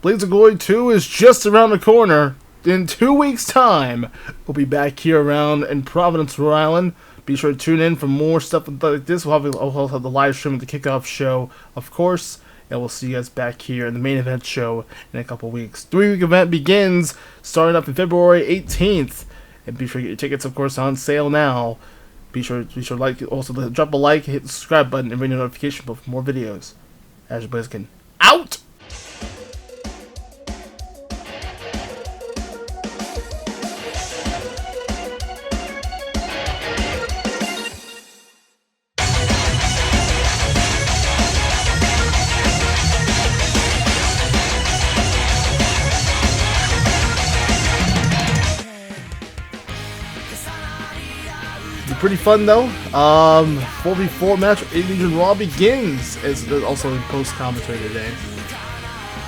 Blades of Glory 2 is just around the corner. In 2 weeks' time, we'll be back here around in Providence, Rhode Island. Be sure to tune in for more stuff like this. We'll have the live stream of the kickoff show, of course. And we'll see you guys back here in the main event show in a couple weeks. 3-week event begins starting up in February 18th. And be sure to get your tickets, of course, on sale now. Be sure to like, also drop a like, hit the subscribe button, and ring the notification bell for more videos. AzureBlaziken out! Pretty fun though. 4v4 match of AB Mugen RAW begins. It's also in post commentary today.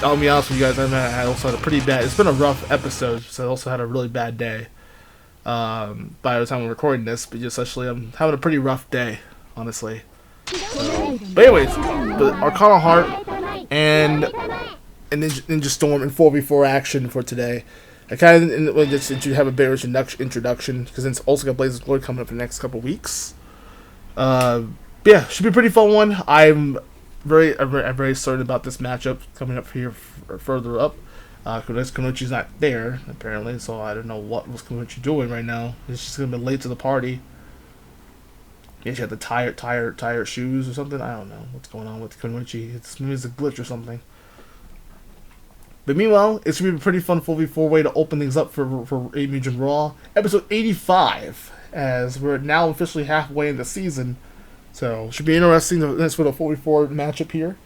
I'll be honest with you guys, I also had a pretty bad. It's been a rough episode, so I also had a really bad day. By the time I'm recording this, but just actually I'm having a pretty rough day, honestly. But anyways, the Arcana Heart and Ninja Storm in 4v4 action for today. I kind of just have a bit of introduction because it's also got Blades of Glory coming up in the next couple weeks. Yeah, should be a pretty fun one. I'm very excited about this matchup coming up here further up. Kunoichi's not there apparently, so I don't know what was Kunoichi doing right now. He's just gonna be late to the party. Yeah, she had the tired shoes or something. I don't know what's going on with Kunoichi. Maybe it's a glitch or something. But meanwhile, it's going to be a pretty fun 4v4 way to open things up for AB Mugen RAW. Episode 85, as we're now officially halfway in the season. So, it should be interesting. That's for the 4v4 matchup here.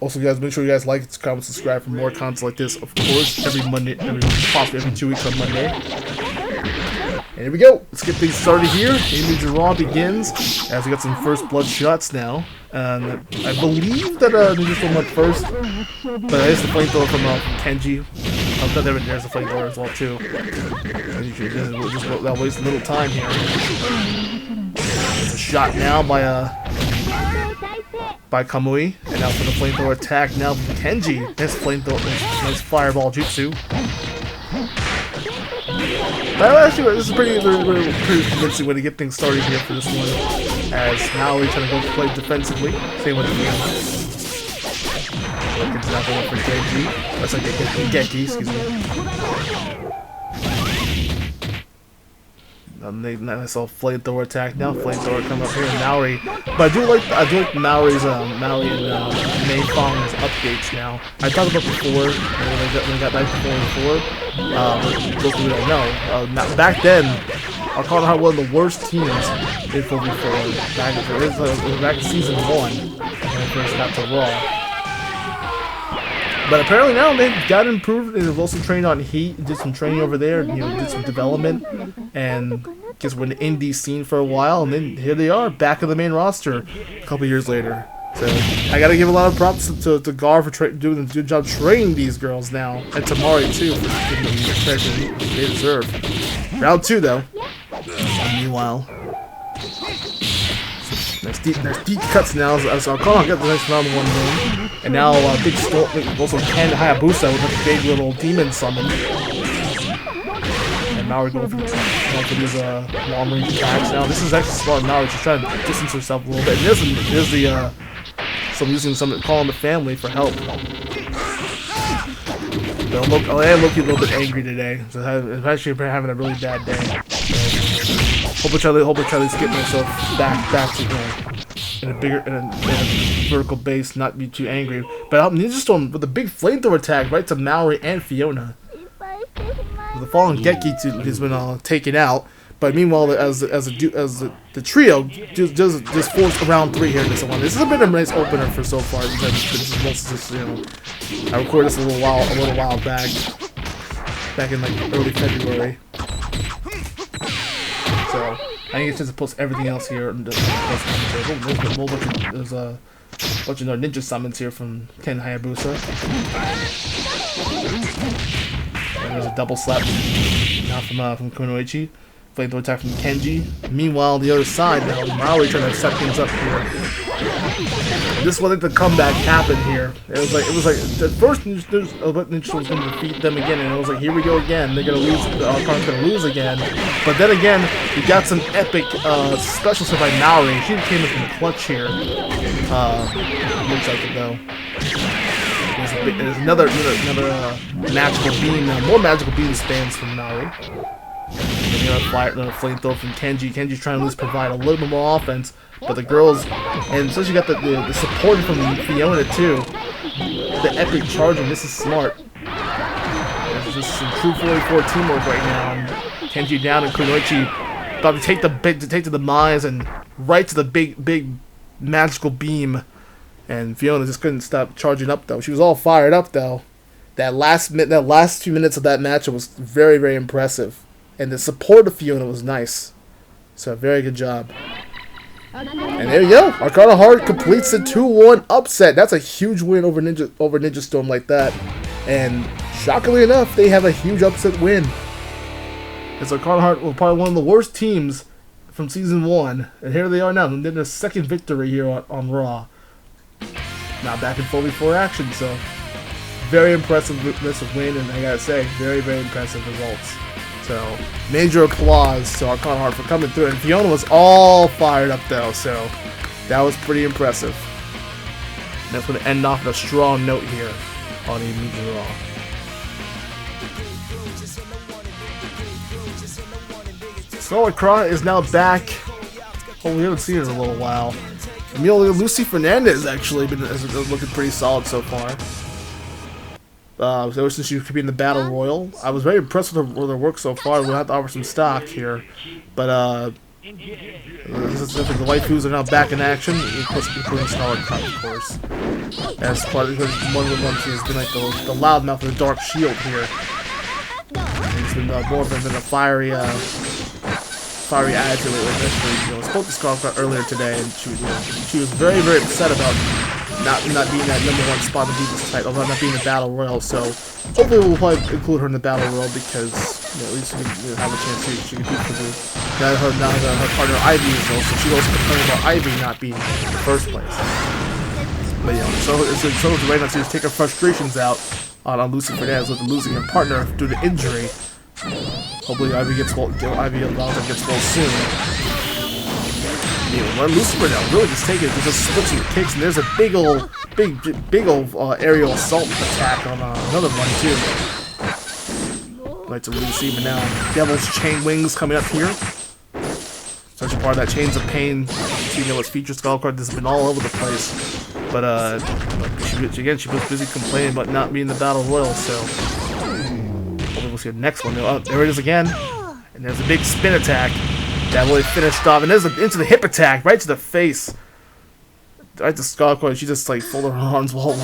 Also, guys, make sure you guys like, comment, subscribe for more content like this, of course, every Monday, possibly every 2 weeks on Monday. And here we go. Let's get things started here. AB Mugen RAW begins, as we got some first blood shots now. And I believe that Ninja Storm went first, but there's the flamethrower from Kenji. I bet there's a flamethrower as well too. Just waste a little time here. There's a shot now by Kamui, and now for the flamethrower attack now from Kenji. Nice flamethrower, nice fireball jutsu. But actually, this is pretty convincing way to get things started here for this one. As Maui trying to go play defensively. Same with the like example for Genji. That's like Geki, excuse me. Nice little flamethrower attack now. Flamethrower coming up here and Maori. But I do like Maori's Maui and Mei Fong's updates now. I talked about before when they got back to 4v4. Those who don't know. Back then, Arcana had one of the worst teams in 4v4 back in season 1 when it first got to Raw. But apparently now they've got improved and they've also trained on Heat, did some training over there, did some development, and just went in the indie scene for a while, and then here they are, back in the main roster a couple years later. So I gotta give a lot of props to Gar for doing a good job training these girls now, and Tamari too for giving them the respect they deserve. Round 2 though. Meanwhile, nice deep cuts now. So Arcana got the nice round 1 win, and now Big Storm also Ken Hayabusa with a big little demon summon. And Maori going for these long range attacks now. This is actually smart. Maori just trying to distance herself a little bit. And there's the calling the family for help. I am looking a little bit angry today. So I'm actually having a really bad day. So, hope I try to get myself back to in a vertical base, not be too angry. But Ninja Storm with a big flamethrower attack right to Maori and Fiona. The fallen Geki has been taken out. But meanwhile, as the trio just forced round 3 here in this one. This has been a nice opener for so far. This is mostly just, I recorded this a little while back in like early February. So I think it's just to post everything else here. There's a bunch of ninja summons here from Ken Hayabusa. And there's a double slap now from Kunoichi. Flamethrower attack from Kenji. Meanwhile, on the other side now, Maui trying to set things up here. This is when the comeback happened here. It was like at first Neutral was going to defeat them again, and it was like, here we go again. They're going to lose. Arcana's going to lose again. But then again, we got some epic special stuff by Maori. She came in from the clutch here. Looks like it though. There's another magical beam, more magical beam spans from Maori. And another flamethrower from Kenji. Kenji's trying to at least provide a little bit more offense, but the girls, and especially got the support from Fiona too. The epic charging. This is smart. This is some true 44 teamwork right now. And Kenji down and Kunoichi about to take to the mines and right to the big magical beam. And Fiona just couldn't stop charging up though. She was all fired up though. That last 2 minutes of that match was very, very impressive. And the support of Fiona was nice. So very good job. And there you go. Arcana Heart completes the 2-1 upset. That's a huge win over Ninja Storm like that. And shockingly enough, they have a huge upset win. As Arcana Heart were probably one of the worst teams from Season 1. And here they are now. And then their second victory here on Raw. Now back in 4v4 action. So very impressive win. And I gotta say, very, very impressive results. So, major applause to Arcana Heart for coming through. And Fiona was all fired up though, so that was pretty impressive. And that's going to end off on a strong note here on AB Mugen RAW. Scharlacrot is now back. Oh, we haven't seen it in a little while. Lucy Fernandez actually been looking pretty solid so far. Ever since she could be in the Battle Royal. I was very impressed with her work so far. We'll have to offer some stock here. But, the waifus are now back in action, including Scharlacrot, of course. As part of one of the ones she's been like the loudmouth of the Dark Shield here. He's been more than a fiery attitude lately. I spoke to Scharlacrot earlier today, and she was very, very upset about not being that #1 spot in the Divas title, not being the Battle Royal. So hopefully we'll probably include her in the Battle Royal because at least we can have a chance she can beat her partner Ivy as well. So she also complaining about Ivy not being in the first place. But yeah, so it's right now to take her frustrations out on Lucy Fernandez with losing her partner due to injury. Hopefully Ivy gets well soon. Yeah, Lucifer now really just taking it, just splits and kicks, and there's a big old aerial assault attack on another one too. Right to Lucy, but now Devil's Chain Wings coming up here. Such a part of that Chains of Pain. You know, its featured Scharlacrot has been all over the place, but she was busy complaining about not being the Battle Royal. So hopefully we'll see the next one. Oh, there it is again, and there's a big spin attack. That really finished off, and there's into the hip attack, right to the face. Right to Scharlacrot, she just like folded her arms while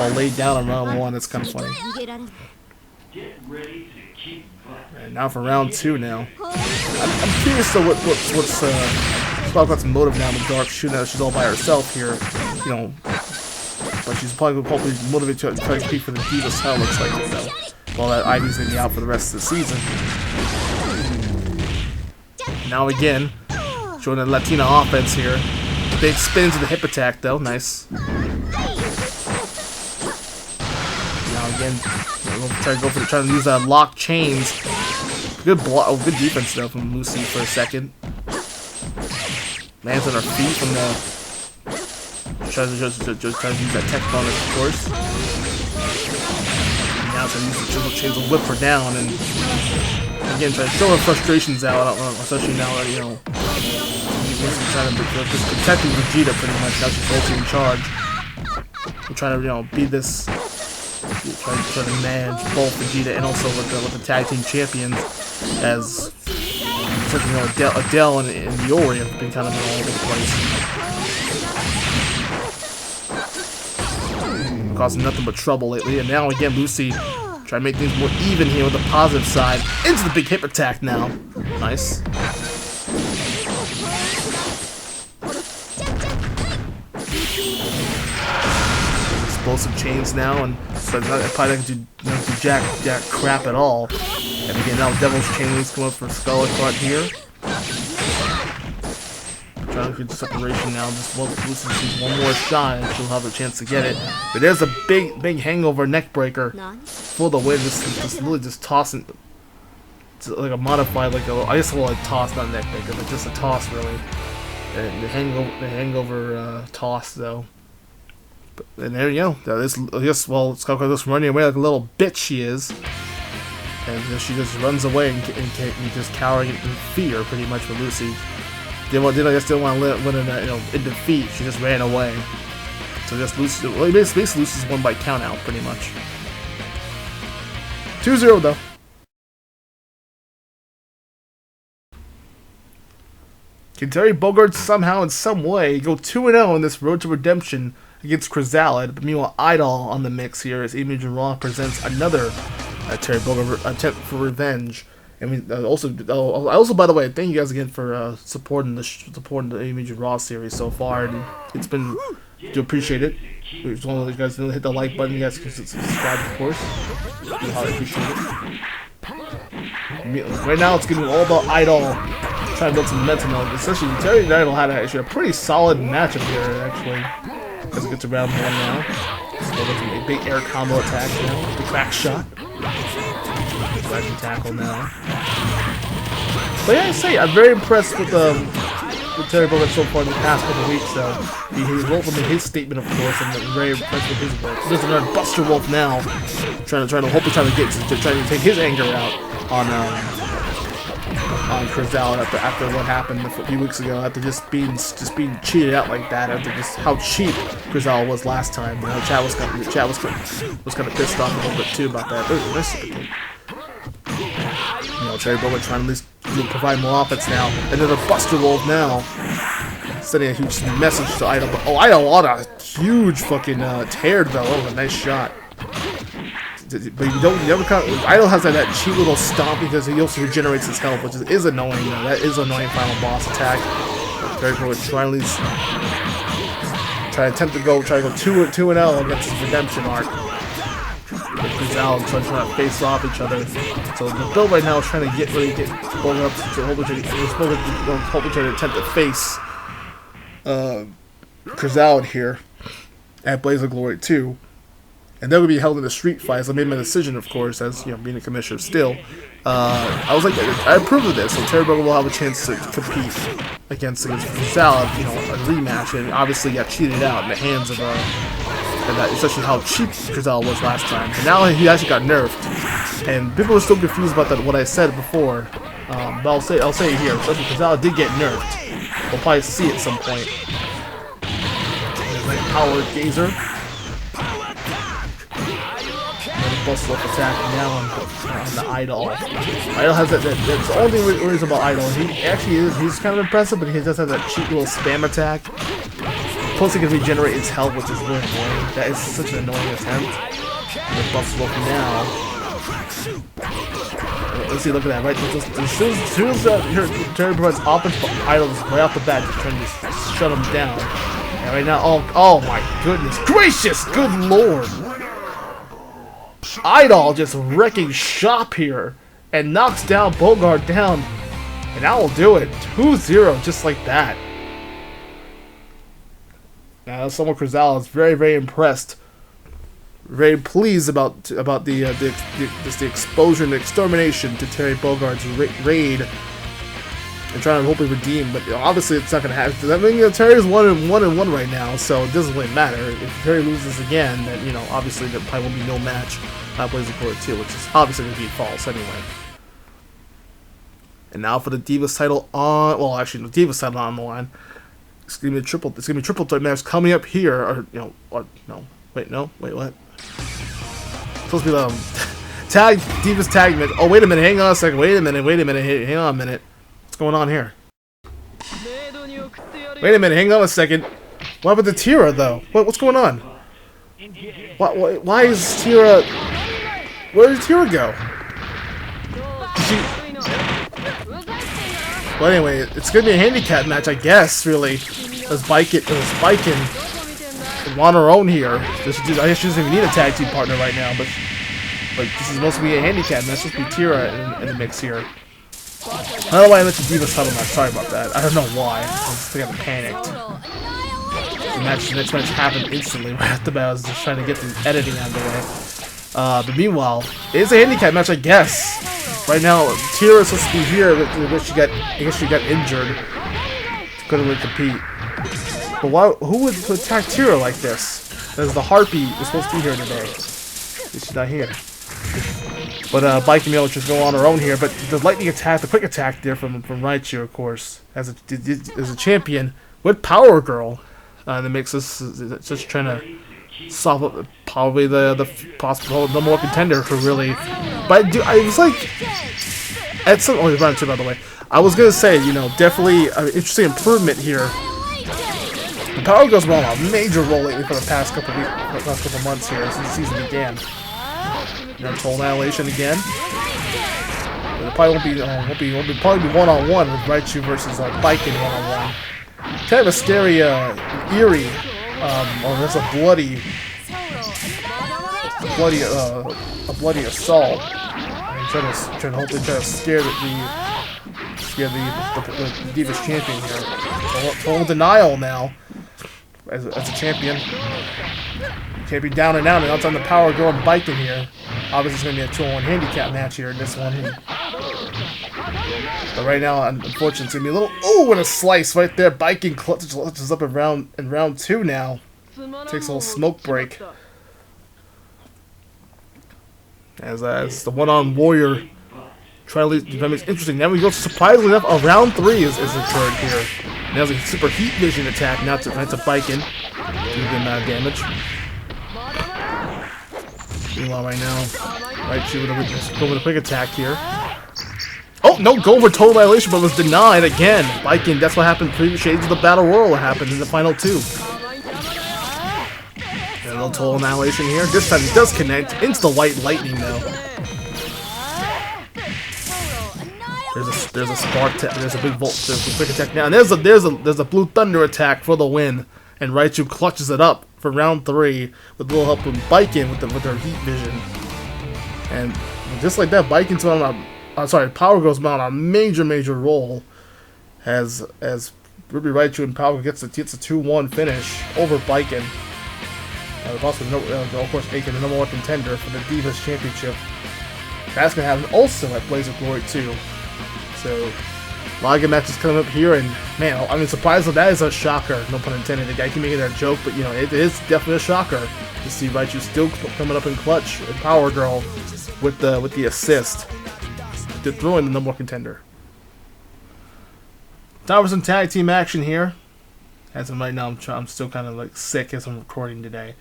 laid down on round 1. That's kind of funny. And now for round 2 now. I'm curious though what's Scharlacrot's motive now with Dark Shoe now that she's all by herself here. You know, but she's probably motivated to try to compete for the Divas title, looks like it though. While that Ivy's gonna be out for the rest of the season. Now again, showing the Latina offense here. Big spin to the hip attack though, nice. Now again, trying to use that lock chains. Good defense though from Lucy for a second. Lands on her feet from the. Tries to use that tech bonus, of course. And now trying to use the triple chains to whip her down and. Again, trying to show her frustrations out, especially now that, you know, she's trying to protecting Vegeta pretty much. Now she's ulti in charge. We're trying to, you know, be this, trying to manage both Vegeta and also with the tag team champions, as such, you know, Eyedol and Iori have been kind of all over the place. Causing nothing but trouble lately, and now again Lucy. Try to make things more even here with the positive side. Into the big hip attack now. Nice. Explosive chains now, and so probably not do jack crap at all. And again, now Devil's Chain Wings come up for Scharlacrot here. trying to get the separation now. Just Lucy sees one more shot and she'll have a chance to get it. But there's a big hangover neck breaker for the win. Just really just tossing, like a modified, like I guess a little toss, not neck breaker, but just a toss really. And the hangover toss though. And there you go. That is, I guess, well, Scharlacrot just running away like a little bitch she is. And she just runs away and just cowering in fear, pretty much, for Lucy. I guess didn't want to win in defeat. She just ran away. So just Lucy, well, basically Lucy's won by count out, pretty much. 2-0 though. Can Terry Bogard somehow, in some way, go 2-0 in this road to redemption against Krizalid? But meanwhile, Eyedol on the mix here as AB Mugen RAW presents another Terry Bogard attempt for revenge. And we also, by the way, thank you guys again for supporting the AB Mugen RAW series so far. And it's been, do appreciate it. We just want to let you guys know, hit the like button. You guys can subscribe, of course. We highly appreciate it. Right now, it's getting all about Eyedol trying to build some momentum. Especially Terry and Eyedol had actually a pretty solid matchup here, actually. As it gets to round 1 now. So a big air combo attack now. The crack shot. Dragon tackle now. But yeah, I say I'm very impressed with Terry Bogard so far in the past couple of weeks. He made his statement, of course, and I'm very impressed with his work. So there's another Buster Wolf now, trying to take his anger out on Krizalid after what happened a few weeks ago, after just being cheated out like that, after just how cheap Krizalid was last time. You know, Chad was kind of pissed off a little bit too about that. You know, Terry Bogard trying to at least provide more offense now. Another Buster Wolf now, sending a huge message to Eyedol. But Eyedol on a huge fucking tear though. That was a nice shot. But you never count. Eyedol has that cheap little stomp because he also regenerates his health, which is annoying. You know, that is an annoying final boss attack. Terry Bogard trying to go 2-0 against his redemption arc. Krizalid trying to face off each other. So the build right now is trying to really get Bogard up to hopefully try to attempt to face Krizalid here at Blaze of Glory 2. And that would be held in a street fight. So I made my decision, of course, as you know, being a commissioner still. I was like, I approve of this. So Terry Bogard will have a chance to compete against Krizalid, you know, a rematch, and obviously got cheated out in the hands of and that, especially how cheap Krizalid was last time. And now he actually got nerfed, and people are still confused about that. What I said before, but I'll say it here. So Krizalid did get nerfed. We'll probably see it at some point. Like Power Gazer. Bust up attack now on the Eyedol. Eyedol has that. That's the only thing worries about Eyedol. He actually he's kind of impressive, but he does have that cheap little spam attack. Plus, he can regenerate his health, which is really annoying. That is such an annoying attempt. And the buffs up now. Let's see, look at that. Right, as soon as Terry provides offense, Eyedol is right off the bat just trying to shut him down. And right now, oh my goodness gracious, good lord. Eyedol just wrecking shop here and knocks down Bogard down, and that will do it. 2-0 just like that. Now someone Krizalid is very impressed, very pleased about the exposure and the extermination to Terry Bogard's raid, and trying to hopefully redeem. But obviously it's not going to happen. I mean, Terry's 1-1 right now, so it doesn't really matter. If Terry loses again, then, you know, obviously there probably will be no match. Blaze of Glory 2, which is obviously going to be false anyway. And now for the Divas title on, well, actually the Divas title on the line. It's gonna be triple threat match coming up here. Or what? Wait, what? It's supposed to be the Divas tag match. Oh, wait a minute, hang on a second. Wait a minute, hang on a minute. What's going on here? Wait a minute, hang on a second. What happened to Tira though? What's going on? Why is Tira? Where did Tira go? Well, anyway, it's gonna be a handicap match, I guess. Really, as Baiken on her own here. I guess she doesn't even need a tag team partner right now, but this is supposed to be a handicap match. It's supposed to be Tira in the mix here. I don't know why I mentioned Diva's title match. Sorry about that. I don't know why. I think I panicked. The next match happened instantly right after that. I was just trying to get the editing out of the way. But meanwhile, it's a handicap match, I guess. Right now, Tira is supposed to be here. I guess she got injured. Couldn't really compete. But why? Who would attack Tira like this? There's the Harpy was supposed to be here today. She's not here. But Baiken will just go on her own here. But the lightning attack, the quick attack there from Raichu, of course, as a champion with Powergirl. That makes us just trying to solve up probably the possible number one contender for really. But I was like, at some round 2 by the way. I was gonna say, you know, definitely an interesting improvement here. The Powergirl's been on a major roll lately for the past couple months here since the season began. Total Annihilation again. But it probably won't be one-on-one with Raichu versus Baiken one-on-one. Kind of a scary, eerie, or there's a bloody assault. I'm trying to hopefully try to scare the Divas champion here. Total denial now as a champion. Can't be down and out, and outside the Powergirl and Baiken here. Obviously, it's going to be a 2-on-1 handicap match here in this one. But right now, unfortunately, it's going to be a little... Oh, and a slice right there. Baiken clutches up in round 2 now. Takes a little smoke break. As the one-on warrior trying to lead. It's interesting. Now we go surprisingly enough. Round 3 is occurred here. Now there's a super heat vision attack. Now it's a Baiken. Do good amount of damage. Meanwhile, right now, Raichu go with a quick attack here. Oh, no, go for Total Annihilation, but was denied again. Baiken, that's what happened. Previous Shades of the Battle Royal happened in the final 2. And a little Total Annihilation here. This time it does connect into the White Lightning, though. There's a spark. There's a big volt. There's a quick attack now. And there's a Blue Thunder attack for the win. And Raichu clutches it up for round 3 with a little help from Baiken with her heat vision. And just like that, Baiken's been on Powergirl's been on a major roll as Ruby Raichu and Powergirl gets a 2-1 finish over Baiken. Also, of course, making the number 1 contender for the Divas Championship. That's gonna happen also at Blaze of Glory 2. So. A lot of good matches coming up here, and man, I mean, surprisingly, that is a shocker. No pun intended. The guy can make it a joke, but you know, it is definitely a shocker to see Raichu still coming up in clutch and Powergirl with the assist to throwing the number 1 contender. Time for some tag team action here. As of right now, I'm still kind of like sick as I'm recording today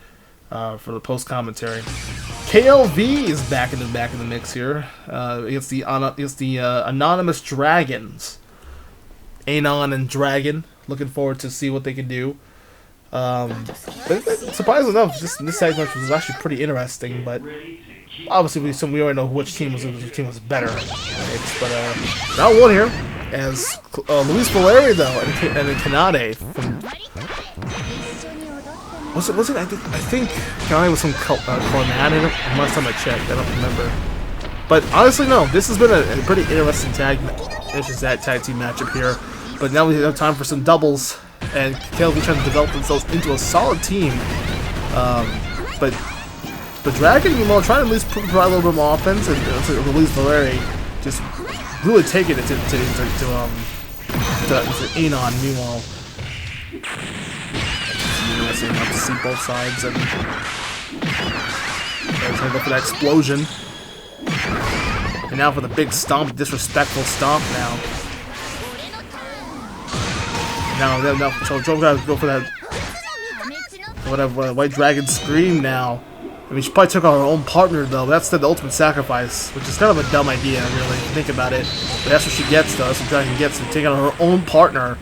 for the post commentary. KLV is back in the mix here against the Anonymous Dragons. Anon and Dragon. Looking forward to see what they can do. But surprisingly enough, this tag match was actually pretty interesting. But obviously, we already know which team was better. But round 1 here, as Louise Valliere though, and Kanade from. Was it? I think Kanade was from Kanade. Last time I checked, I don't remember. But honestly, no. This has been a pretty interesting tag team matchup here. But now we have time for some doubles, and KLV trying to develop themselves into a solid team. But the Dragon, you know, trying to at least provide a little bit more offense, and Louise Valliere just really taking it to Anon. Meanwhile, interesting enough to see both sides and trying to go for that explosion. And now for the big stomp, disrespectful stomp now. Now so Joe gotta go for that whatever White Dragon scream now. I mean, she probably took out her own partner though. That's the ultimate sacrifice, which is kind of a dumb idea, really. Think about it. But that's what she gets though. That's what Dragon gets to take out her own partner.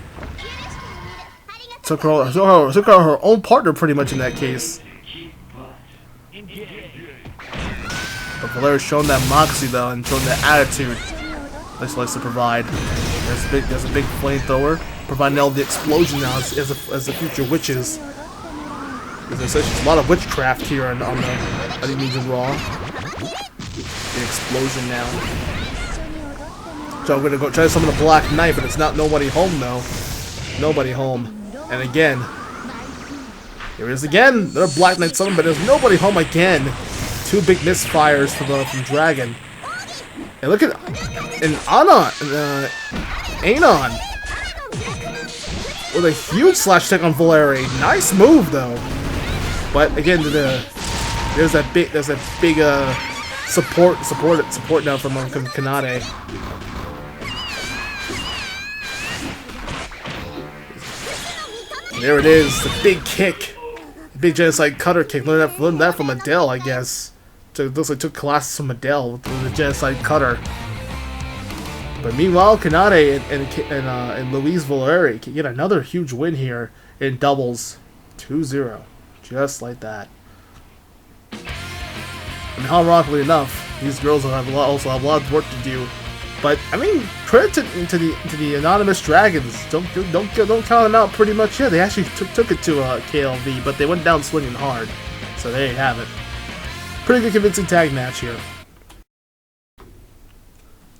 Took out her own partner pretty much in that case. But Valliere's shown that moxie though, and shown that attitude that she likes to provide. There's a big flamethrower, providing all the explosion now as the future witches. There's a lot of witchcraft here on the AB Mugen RAW. The explosion now. So I'm gonna go try to summon a Black Knight, but it's not nobody home though. Nobody home. And again, here it is again. Another Black Knight summon, but there's nobody home again. 2 big misfires from Dragon. And look at Anon with a huge slash attack on Valliere. Nice move though. But again, there's that big support now from Kanade. There it is, the big kick, the big genocide cutter kick. Learned that from Eyedol, I guess. It looks like took classes from Eyedol with the genocide cutter. But meanwhile, Kanade and Louise Valliere can get another huge win here in doubles, 2-0, just like that. And ironically enough, these girls also have a lot of work to do. But I mean, credit to the anonymous Dragons. Don't count them out. Pretty much, yeah. They actually took it to KLV, but they went down swinging hard. So there you have it. Pretty good, convincing tag match here.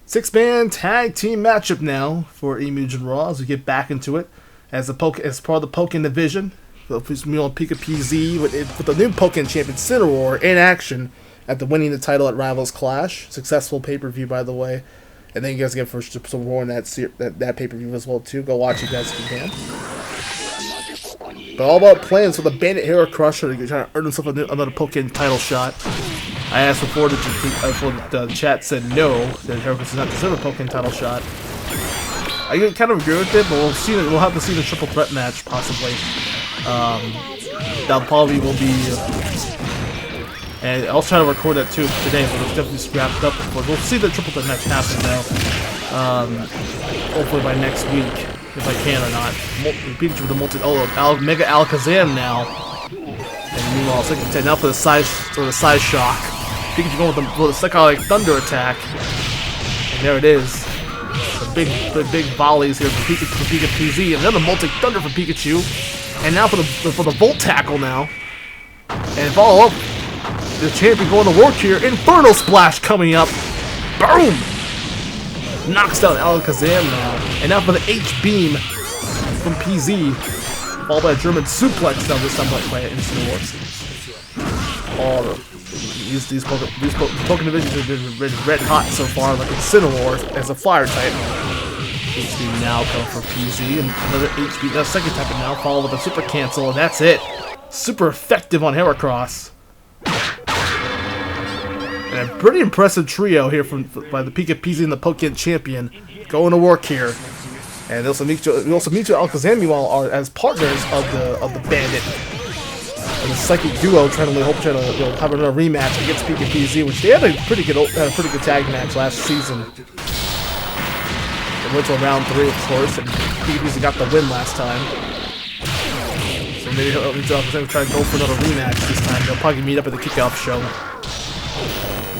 6-man tag team matchup now for AB Mugen RAW as we get back into it as part of the Pokken division. Meanwhile, Pika PZ with the new Pokken champion Cineroar in action after winning the title at Rivals Clash. Successful pay-per-view, by the way. And then you guys get first some more on that pay-per-view as well too. Go watch it, guys, if you can. But all about plans for the Bandit Hero Crusher to try to earn himself another Pokken title shot. I asked before the chat said no, that Hero Crusher does not deserve a Pokken title shot. I kind of agree with it, but we'll have to see the triple threat match possibly. That probably will be. And I'll try to record that too today, but it's definitely wrapped up before. We'll see the triple threat match happen now. Hopefully by next week, if I can or not. Pikachu with the Mega Alakazam now. And meanwhile, second 10 now for the size shock. Pikachu going with the psychotic thunder attack. And there it is. The big volleys here for Pika PZ. And another multi thunder for Pikachu. And now for the Volt Tackle now. And follow up. The champion going to work here. Inferno Splash coming up. Boom! Knocks down Alakazam now. And now for the H-Beam from PZ. Followed by a German suplex now this time by Incineroar. All these Pokken divisions have been red hot so far, like Incineroar as a fire type. H-Beam now coming for PZ. And another H-Beam, now second type now, followed with a Super Cancel, and that's it. Super effective on Heracross. And a pretty impressive trio here by the Pika PZ and the Pokken champion going to work here. And we also meet Alakazam meanwhile are as partners of the Bandit. And the Psychic Duo trying to have another rematch against Pika PZ, which they had a pretty good tag match last season. They went to round 3, of course, and Pika PZ got the win last time. So maybe Alakazam will try to go for another rematch this time. They'll probably meet up at the kickoff show.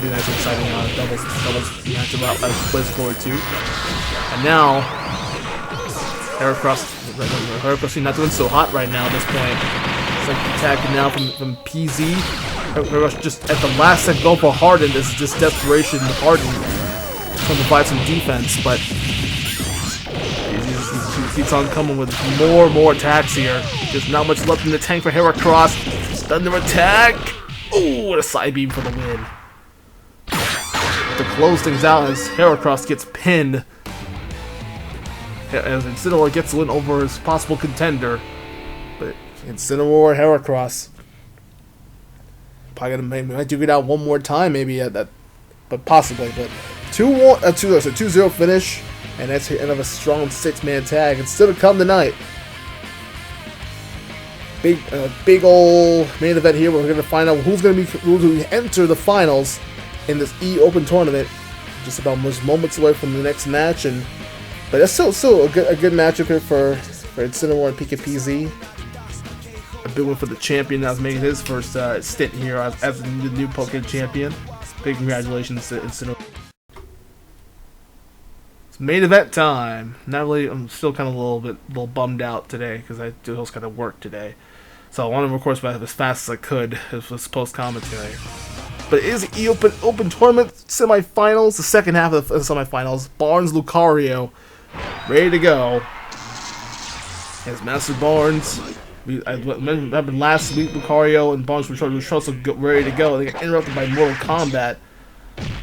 Be nice and exciting doubles matchup I was forward to. And now Heracross not doing so hot right now at this point. It's like attacking now from PZ. Heracross just at the last second go for Harden. This is just desperation to Harden trying to provide some defense, but he keeps on coming with more attacks here. There's not much left in the tank for Heracross. Thunder attack. Ooh, what a side beam for the win. To close things out as Heracross gets pinned. As Incineroar gets the win over his possible contender. But Incineroar, Heracross. Probably might do it out one more time, maybe at that, but possibly. But 2-0 finish, and that's the end of a strong 6-man tag. And still to come tonight. Big old main event here. We're going to find out who's going to enter the finals in this E-Open tournament. Just about moments away from the next match, but that's still a good matchup here for Incineroar and Pika PZ. A big one for the champion that's making his first stint here as the new Pokken champion. Big congratulations to Incineroar. It's main event time. Not really. I'm still kind of a little bummed out today because I do host kind of work today, so I wanted to record as fast as I could. This was post commentary. but it is the open tournament semifinals, the second half of the semifinals. Barnes, Lucario, ready to go. As Master Barnes, I remember last week Lucario and Barnes were also ready to go. They got interrupted by Mortal Kombat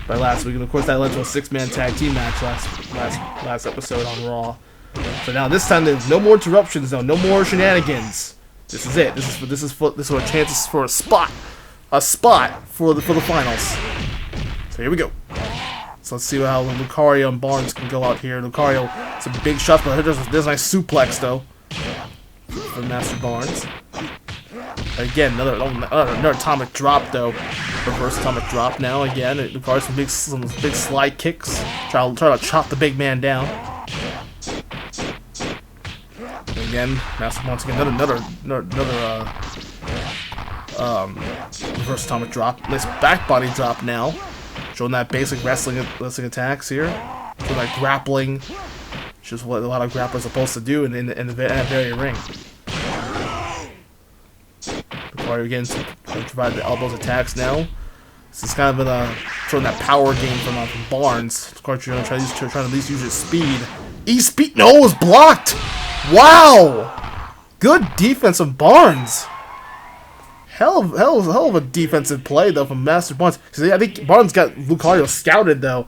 by last week, and of course that led to a 6-man tag team match last episode on Raw. So now this time there's no more interruptions, though, no more shenanigans. This is it. This is a chance for a spot for the finals. So here we go. So let's see how Lucario and Barnes can go out here. Lucario, some big shots, but there's a nice suplex though from Master Barnes. Again, another atomic drop though. Reverse atomic drop now again. Lucario some big slide kicks. Try to chop the big man down. Again, Master Barnes again, another reverse atomic drop. Nice back body drop now. Showing that basic wrestling attacks here. Showing that grappling. Just what a lot of grapplers are supposed to do in the very ring. Lucario again provide the elbows attacks now. This is kind of showing that power game from Barnes. Lucario trying to at least use his speed. E-speed, no, it was blocked. Wow, good defense from Barnes. Hell of a defensive play though from Master Barnes. I think Barnes got Lucario scouted though.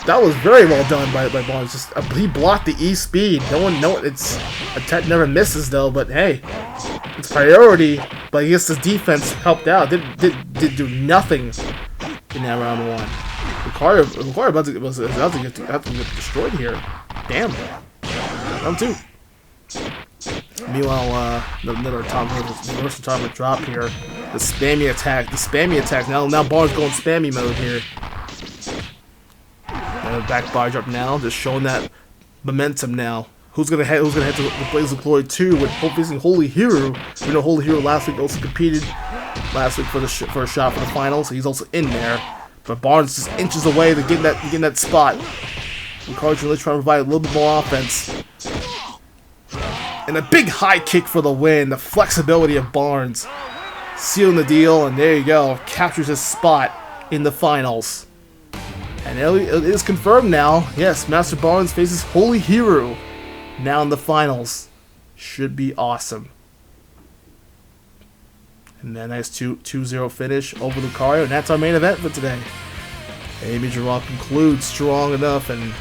That was very well done by Barnes. Just he blocked the E speed. It's attack never misses though. But hey, it's priority. But I guess his defense helped out. Did do nothing in that round one. Lucario about to get destroyed here. Damn. Round two. Meanwhile, another reverse atomic drop here. The spammy attack. Now Barnes going spammy mode here. And a back bar drop now, just showing that momentum now. Who's gonna head to the Blaze of Glory 2 with facing Holy Hiryu? We know Holy Hiryu last week also competed for a shot for the finals, so he's also in there. But Barnes just inches away to get that spot. Lucario really trying to provide a little bit more offense. And a big high kick for the win. The flexibility of Barnes sealing the deal, and there you go. Captures his spot in the finals. And it is confirmed now. Yes, Master Barnes faces Holy Hiryu now in the finals. Should be awesome. And that nice 2-0 finish over Lucario. And that's our main event for today. AB Mugen RAW concludes strong enough, and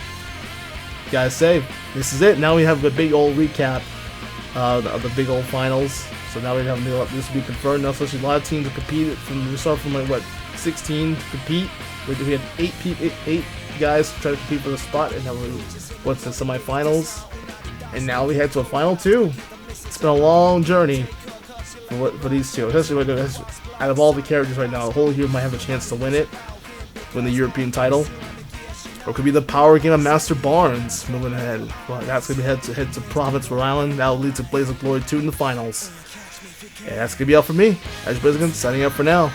gotta say, this is it. Now we have a big old recap of the big old finals. So now we have this will be confirmed. Now, especially a lot of teams have competed we started from like 16 to compete. We had 8 guys try to compete for the spot, and now we're the semifinals. And now we head to a final two. It's been a long journey for these two. Especially out of all the characters right now, Holy Hiryu might have a chance to win the European title. Or it could be the power game of Master Barnes moving ahead. Well, that's going to be head to Providence, Rhode Island. That will lead to Blaze of Glory 2 in the finals. And that's going to be all for me. AzureBlaziken signing up for now.